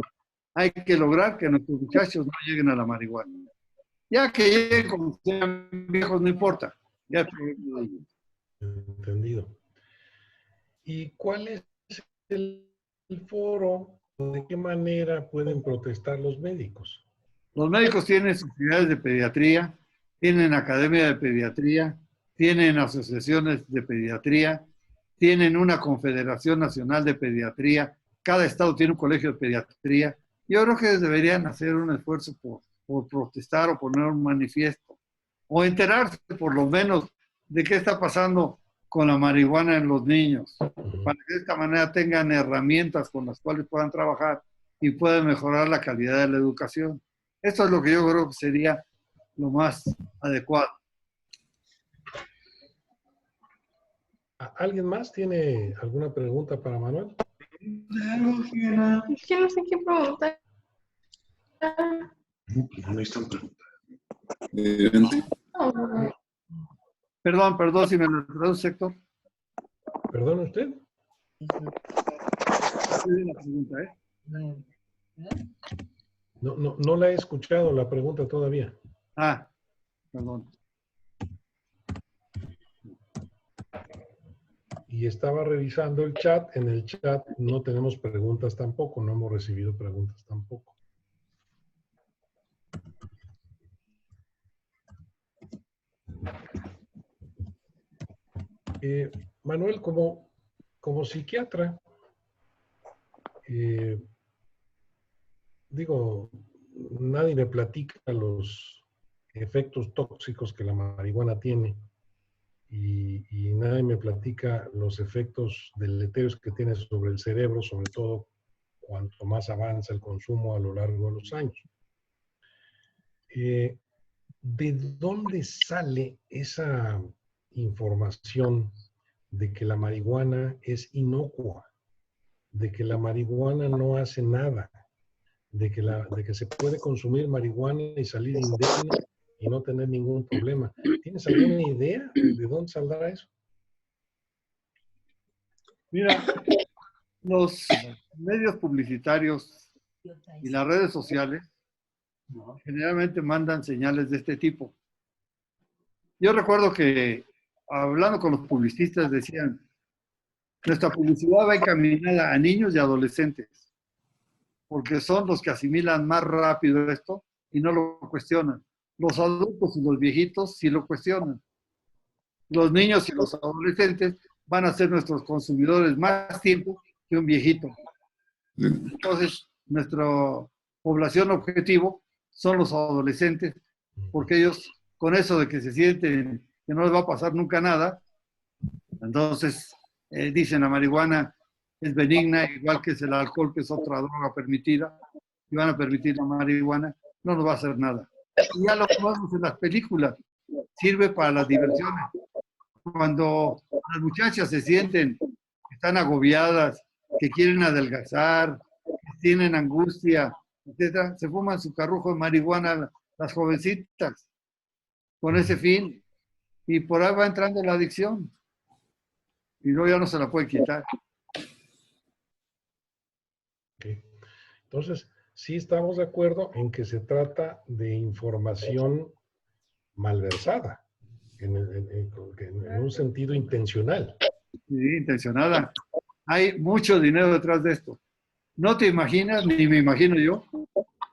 Hay que lograr que nuestros muchachos no lleguen a la marihuana. Ya que lleguen como sean viejos, no importa. Ya Entendido. ¿Y cuál es el foro? ¿De qué manera pueden protestar los médicos? los médicos tienen sociedades de pediatría, tienen academia de pediatría, tienen asociaciones de pediatría, tienen una confederación nacional de pediatría, cada estado tiene un colegio de pediatría. Yo creo que deberían hacer un esfuerzo por protestar o poner un manifiesto, o enterarse por lo menos de qué está pasando con la marihuana en los niños, para que de esta manera tengan herramientas con las cuales puedan trabajar y puedan mejorar la calidad de la educación. Esto es lo que yo creo que sería lo más adecuado. ¿Alguien más tiene alguna pregunta para Manuel? Es que no sé qué preguntar. No están preguntando. Perdón si me lo traduce, Héctor. ¿Perdón usted? La pregunta, ¿eh? No la he escuchado la pregunta todavía. Perdón. Y estaba revisando el chat. En el chat no tenemos preguntas tampoco, no hemos recibido preguntas tampoco. Manuel, como psiquiatra, digo, nadie me platica los efectos tóxicos que la marihuana tiene y nadie me platica los efectos deleterios que tiene sobre el cerebro, sobre todo cuanto más avanza el consumo a lo largo de los años. ¿De dónde sale esa información de que la marihuana es inocua, de que la marihuana no hace nada, de que se puede consumir marihuana y salir indemne y no tener ningún problema? ¿Tienes alguna idea de dónde saldrá eso? Mira, los medios publicitarios y las redes sociales generalmente mandan señales de este tipo. Yo recuerdo que hablando con los publicistas decían, nuestra publicidad va encaminada a niños y adolescentes, porque son los que asimilan más rápido esto y no lo cuestionan. Los adultos y los viejitos sí lo cuestionan. Los niños y los adolescentes van a ser nuestros consumidores más tiempo que un viejito. Entonces, nuestra población objetivo son los adolescentes, porque ellos, con eso de que se sienten que no les va a pasar nunca nada, entonces dicen la marihuana es benigna, igual que es el alcohol, que es otra droga permitida, y van a permitir la marihuana, no nos va a hacer nada. Y ya lo vemos en las películas, sirve para las diversiones. Cuando las muchachas se sienten que están agobiadas, que quieren adelgazar, que tienen angustia, etcétera, se fuman su carrujo de marihuana las jovencitas con ese fin, y por ahí va entrando la adicción y luego ya no se la puede quitar. Okay. Entonces, sí estamos de acuerdo en que se trata de información malversada, en un sentido intencional. Sí, intencionada. Hay mucho dinero detrás de esto. No te imaginas, ni me imagino yo,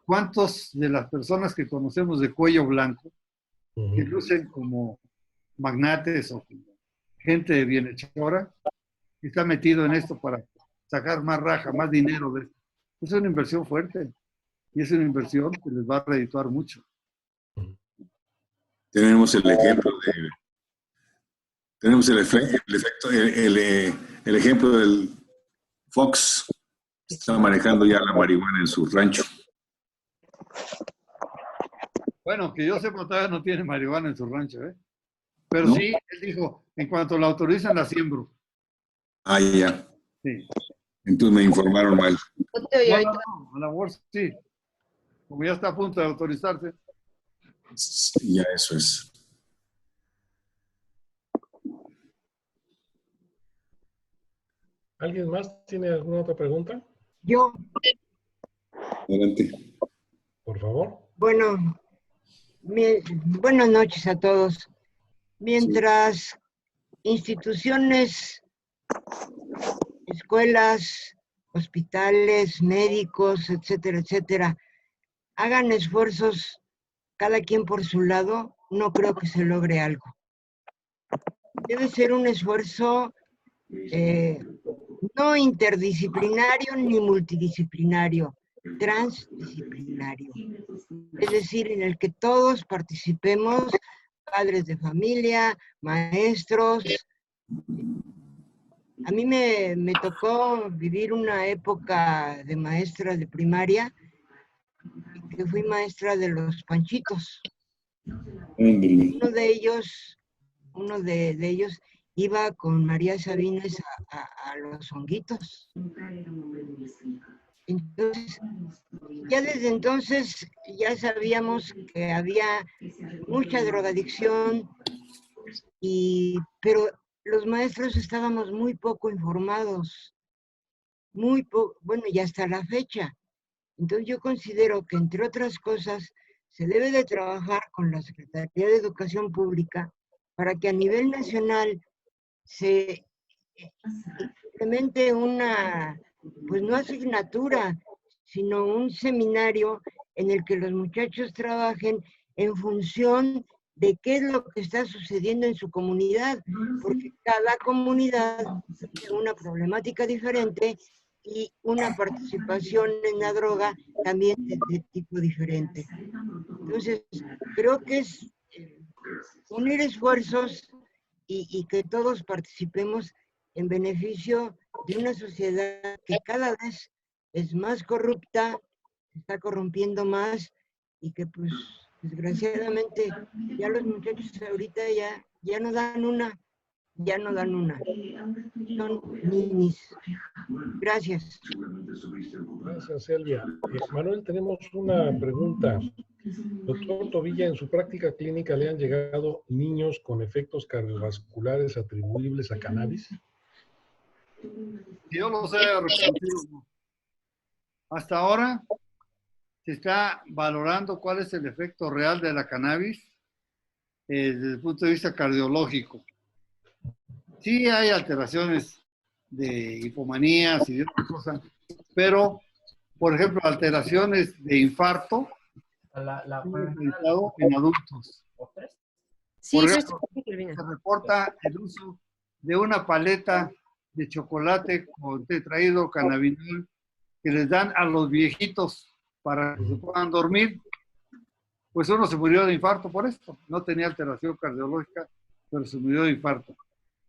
cuántos de las personas que conocemos de cuello blanco, que lucen como magnates o como gente de bienhechora, está metido en esto para sacar más raja, más dinero de esto. Es una inversión fuerte y es una inversión que les va a redituar mucho. Tenemos el ejemplo de... Tenemos el ejemplo del Fox, que está manejando ya la marihuana en su rancho. Bueno, que yo sepa, todavía no tiene marihuana en su rancho, ¿eh? Pero ¿no? sí, él dijo, en cuanto la autorizan, la siembro. Ah, ya. Sí. Entonces me informaron mal. No, a la mejor sí. Como ya está a punto de autorizarse. Ya eso es. ¿Alguien más tiene alguna otra pregunta? Yo. Adelante. Por favor. Bueno, buenas noches a todos. Mientras instituciones, escuelas, hospitales, médicos, etcétera, etcétera, hagan esfuerzos cada quien por su lado, no creo que se logre algo. Debe ser un esfuerzo no interdisciplinario ni multidisciplinario, transdisciplinario. Es decir, en el que todos participemos, padres de familia, maestros. A mí me tocó vivir una época de maestra de primaria, que fui maestra de los panchitos. Uno de ellos iba con María Sabines a los honguitos. Entonces, ya desde entonces ya sabíamos que había mucha drogadicción, pero los maestros estábamos muy poco informados, bueno, y hasta la fecha. Entonces yo considero que, entre otras cosas, se debe de trabajar con la Secretaría de Educación Pública para que a nivel nacional se implemente una, pues no asignatura, sino un seminario en el que los muchachos trabajen en función de qué es lo que está sucediendo en su comunidad, porque cada comunidad tiene una problemática diferente y una participación en la droga también de tipo diferente. Entonces, creo que es unir esfuerzos y que todos participemos en beneficio de una sociedad que cada vez es más corrupta, se está corrompiendo más y que pues desgraciadamente ya los muchachos ahorita ya no dan una, son ninis. Gracias. Gracias, Elvia. Manuel, tenemos una pregunta. Doctor Tobilla, en su práctica clínica le han llegado niños con efectos cardiovasculares atribuibles a cannabis. Yo los he reconocido. Hasta ahora se está valorando cuál es el efecto real de la cannabis desde el punto de vista cardiológico. Sí hay alteraciones de hipomanías y de otras cosas, pero, por ejemplo, alteraciones de infarto en adultos. Sí, Por eso ejemplo, es se reporta el uso de una paleta de chocolate con tetrahidrocannabinol que les dan a los viejitos para que se puedan dormir. Pues uno se murió de infarto por esto. No tenía alteración cardiológica, pero se murió de infarto.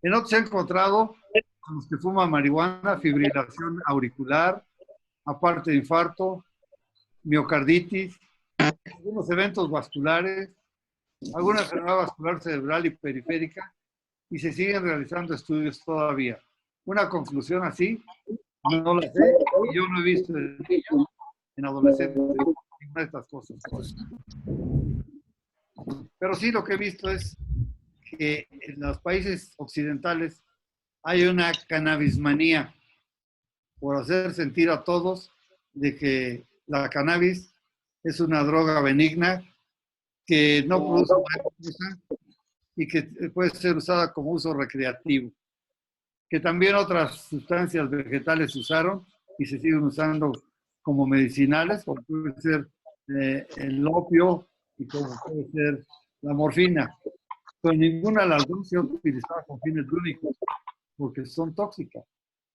En otros se ha encontrado con los que fuman marihuana, fibrilación auricular, aparte de infarto, miocarditis, algunos eventos vasculares, alguna enfermedad vascular cerebral y periférica, y se siguen realizando estudios todavía. Una conclusión así, no la sé, y yo no he visto en niños, en adolescentes, ninguna de estas cosas. Pero sí lo que he visto es que en los países occidentales hay una cannabismanía por hacer sentir a todos de que la cannabis es una droga benigna que no produce marihuana y que puede ser usada como uso recreativo. Que también otras sustancias vegetales se usaron y se siguen usando como medicinales, como puede ser el opio y como puede ser la morfina. Pero ninguna de las dos se ha utilizado con fines lúdicos, porque son tóxicas.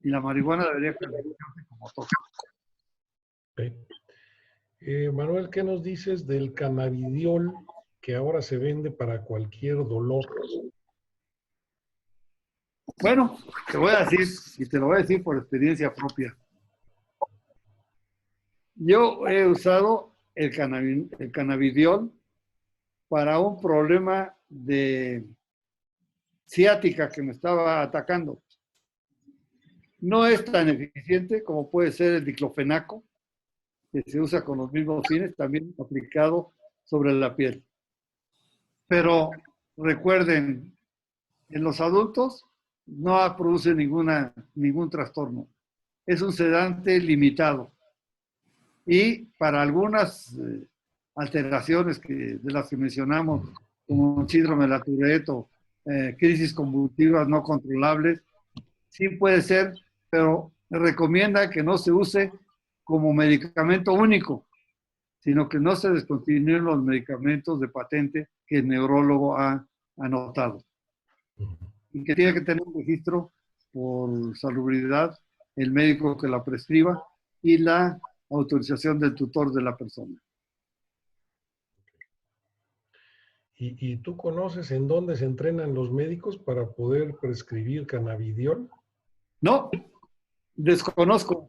Y la marihuana debería calificarse como tóxica. Okay. Manuel, ¿qué nos dices del cannabidiol que ahora se vende para cualquier dolor? Bueno, te voy a decir, y te lo voy a decir por experiencia propia. Yo he usado el cannabidiol para un problema de ciática que me estaba atacando. No es tan eficiente como puede ser el diclofenaco, que se usa con los mismos fines, también aplicado sobre la piel. Pero recuerden, en los adultos no produce ningún trastorno. Es un sedante limitado. Y para algunas alteraciones de las que mencionamos, como síndrome de la Tourette o crisis convulsivas no controlables, sí puede ser, pero recomienda que no se use como medicamento único, sino que no se descontinúen los medicamentos de patente que el neurólogo ha anotado. Y que tiene que tener un registro por salubridad, el médico que la prescriba y la autorización del tutor de la persona. ¿Y tú conoces en dónde se entrenan los médicos para poder prescribir cannabidiol? No, desconozco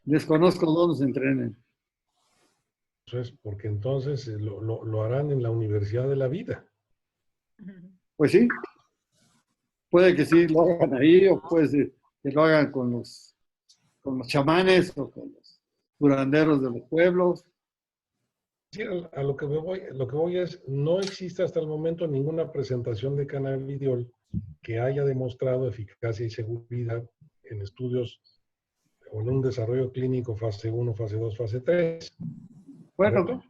dónde se entrenen. Eso es porque entonces lo harán en la Universidad de la Vida. Pues sí, puede que sí lo hagan ahí, o puede ser que lo hagan con los chamanes o con los curanderos de los pueblos. Sí, a lo que voy es, no existe hasta el momento ninguna presentación de cannabidiol que haya demostrado eficacia y seguridad en estudios o en un desarrollo clínico fase 1, fase 2, fase 3. Bueno,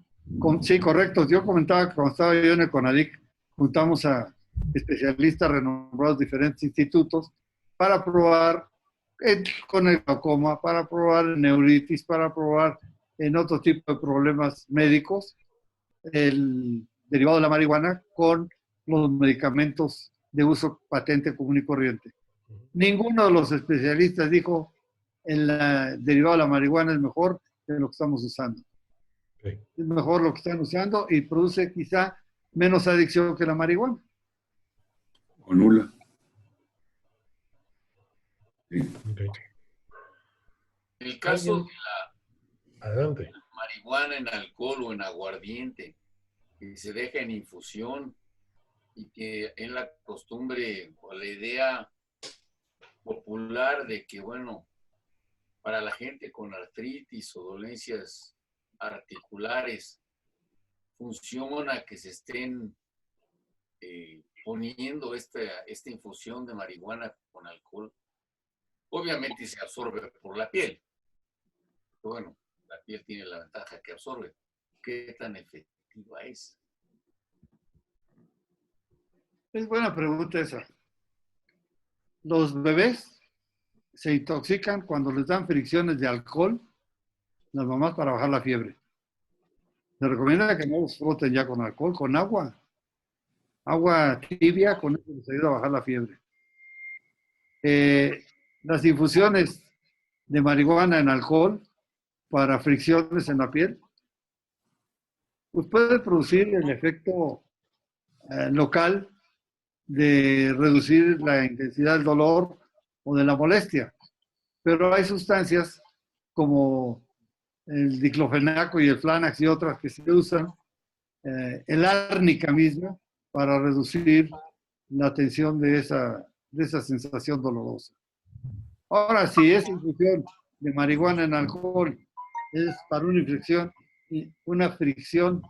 sí, correcto. Yo comentaba que cuando estaba yo en el CONADIC, juntamos a especialistas renombrados de diferentes institutos para probar con el glaucoma, para probar en neuritis, para probar en otro tipo de problemas médicos, el derivado de la marihuana con los medicamentos de uso patente común y corriente. Ninguno de los especialistas dijo el derivado de la marihuana es mejor que lo que estamos usando. Okay. Es mejor lo que están usando y produce quizá menos adicción que la marihuana. O nula. Sí. Okay. En el caso de Adelante. la marihuana en alcohol o en aguardiente, que se deja en infusión y que en la costumbre o la idea popular de que, bueno, para la gente con artritis o dolencias articulares, funciona que se estén poniendo esta infusión de marihuana con alcohol. Obviamente se absorbe por la piel. Pero bueno, la piel tiene la ventaja que absorbe. ¿Qué tan efectiva es? Es buena pregunta esa. Los bebés se intoxican cuando les dan fricciones de alcohol, las mamás, para bajar la fiebre. Se recomienda que no los froten ya con alcohol, con agua. Agua tibia, con eso les ayuda a bajar la fiebre. Las infusiones de marihuana en alcohol para fricciones en la piel, pues puede producir el efecto local de reducir la intensidad del dolor o de la molestia. Pero hay sustancias como el diclofenaco y el Flanax y otras que se usan, el árnica misma, para reducir la tensión de esa sensación dolorosa. Ahora, si esa infusión de marihuana en alcohol es para una fricción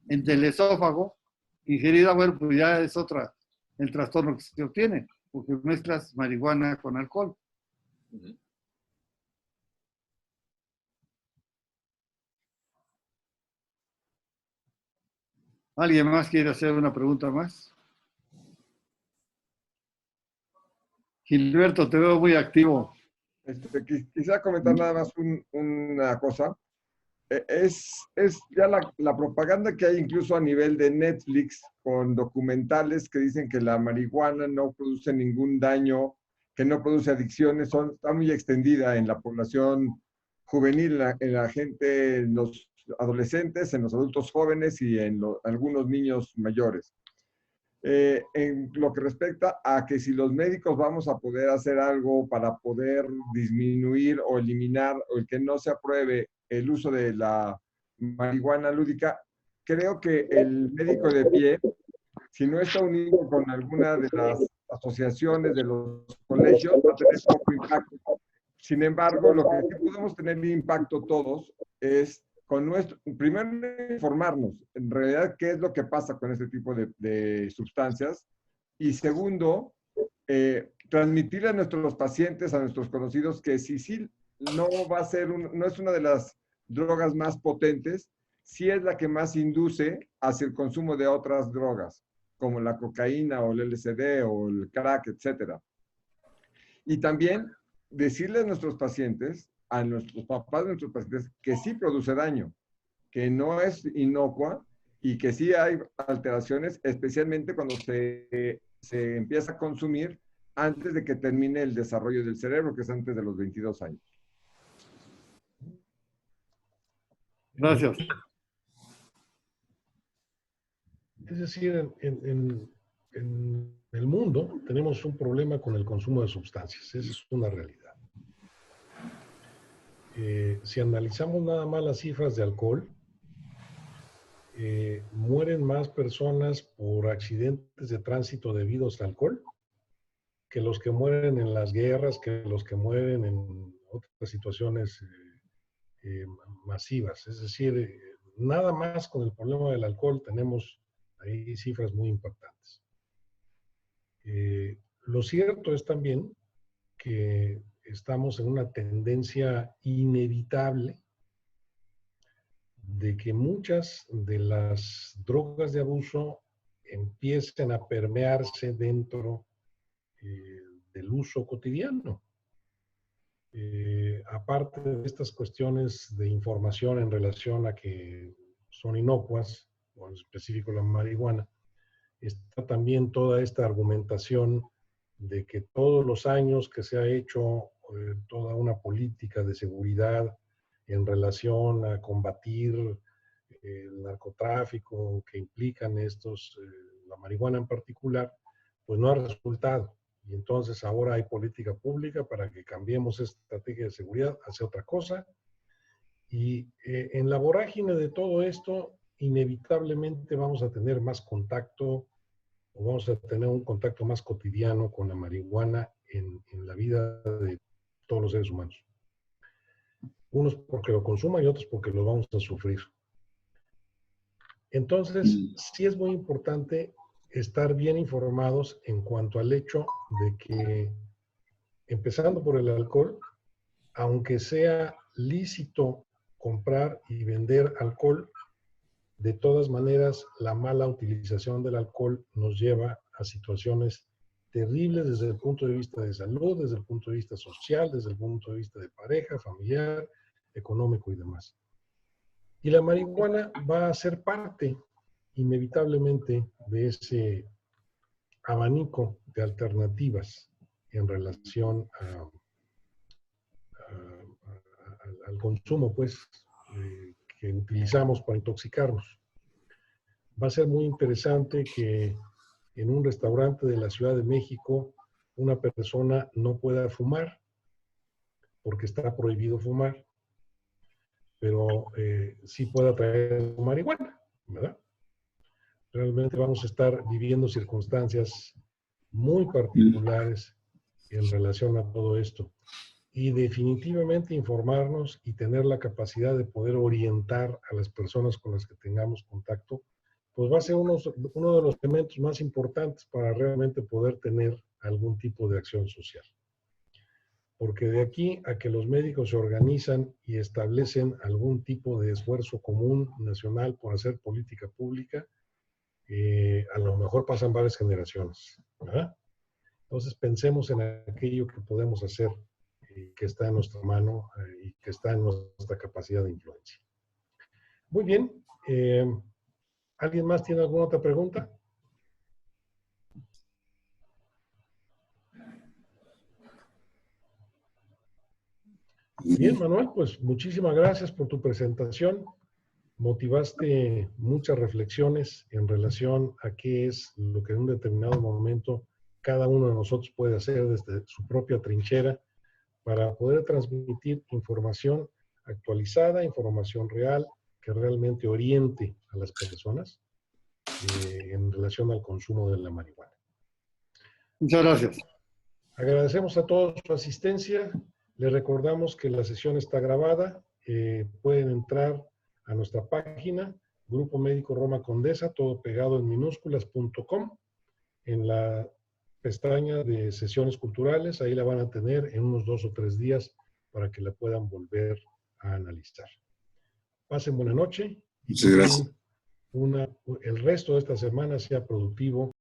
entre el esófago ingerida, bueno, pues ya es el trastorno que se obtiene, porque mezclas marihuana con alcohol. ¿Alguien más quiere hacer una pregunta más? Gilberto, te veo muy activo. Quisiera comentar nada más una cosa. Es ya la propaganda que hay incluso a nivel de Netflix con documentales que dicen que la marihuana no produce ningún daño, que no produce adicciones, está muy extendida en la población juvenil, en la gente, en los adolescentes, en los adultos jóvenes y en algunos niños mayores. En lo que respecta a que si los médicos vamos a poder hacer algo para poder disminuir o eliminar o el que no se apruebe el uso de la marihuana lúdica, creo que el médico de pie, si no está unido con alguna de las asociaciones de los colegios, va a tener poco impacto. Sin embargo, lo que sí podemos tener impacto todos es primero informarnos en realidad qué es lo que pasa con este tipo de sustancias, y segundo, transmitirle a nuestros pacientes, a nuestros conocidos, que sí no va a ser no es una de las drogas más potentes, sí es la que más induce hacia el consumo de otras drogas, como la cocaína o el LSD o el crack, etcétera. Y también decirle a nuestros pacientes, a nuestros papás de nuestros pacientes, que sí produce daño, que no es inocua y que sí hay alteraciones, especialmente cuando se empieza a consumir antes de que termine el desarrollo del cerebro, que es antes de los 22 años. Gracias. Es decir, en el mundo tenemos un problema con el consumo de sustancias. Esa es una realidad. Si analizamos nada más las cifras de alcohol, mueren más personas por accidentes de tránsito debidos al alcohol que los que mueren en las guerras, que los que mueren en otras situaciones masivas. Es decir, nada más con el problema del alcohol tenemos ahí cifras muy impactantes. Lo cierto es también que estamos en una tendencia inevitable de que muchas de las drogas de abuso empiecen a permearse dentro del uso cotidiano. Aparte de estas cuestiones de información en relación a que son inocuas, o en específico la marihuana, está también toda esta argumentación de que todos los años que se ha hecho toda una política de seguridad en relación a combatir el narcotráfico que implican la marihuana en particular, pues no ha resultado. Y entonces ahora hay política pública para que cambiemos esta estrategia de seguridad hacia otra cosa. Y en la vorágine de todo esto, inevitablemente vamos a tener más contacto, o vamos a tener un contacto más cotidiano con la marihuana en la vida de todos los seres humanos. Unos porque lo consuman y otros porque lo vamos a sufrir. Entonces, sí es muy importante estar bien informados en cuanto al hecho de que, empezando por el alcohol, aunque sea lícito comprar y vender alcohol, de todas maneras, la mala utilización del alcohol nos lleva a situaciones terribles desde el punto de vista de salud, desde el punto de vista social, desde el punto de vista de pareja, familiar, económico y demás. Y la marihuana va a ser parte, inevitablemente, de ese abanico de alternativas en relación al consumo, pues, que utilizamos para intoxicarnos. Va a ser muy interesante que en un restaurante de la Ciudad de México una persona no pueda fumar, porque está prohibido fumar, pero sí pueda traer marihuana, ¿verdad? Realmente vamos a estar viviendo circunstancias muy particulares en relación a todo esto. Y definitivamente informarnos y tener la capacidad de poder orientar a las personas con las que tengamos contacto, pues va a ser uno de los elementos más importantes para realmente poder tener algún tipo de acción social. Porque de aquí a que los médicos se organizan y establecen algún tipo de esfuerzo común nacional por hacer política pública, a lo mejor pasan varias generaciones, ¿verdad? Entonces pensemos en aquello que podemos hacer, que está en nuestra mano y que está en nuestra capacidad de influencia. Muy bien. ¿Alguien más tiene alguna otra pregunta? Bien, Manuel, pues muchísimas gracias por tu presentación. Motivaste muchas reflexiones en relación a qué es lo que en un determinado momento cada uno de nosotros puede hacer desde su propia trinchera para poder transmitir información actualizada, información real, que realmente oriente a las personas en relación al consumo de la marihuana. Muchas gracias. Agradecemos a todos su asistencia. Les recordamos que la sesión está grabada. Pueden entrar a nuestra página, Grupo Médico Roma Condesa, todo pegado en minúsculas.com, en la pestaña de sesiones culturales. Ahí la van a tener en unos 2 o 3 días para que la puedan volver a analizar. Pasen buena noche. Muchas gracias. El resto de esta semana sea productivo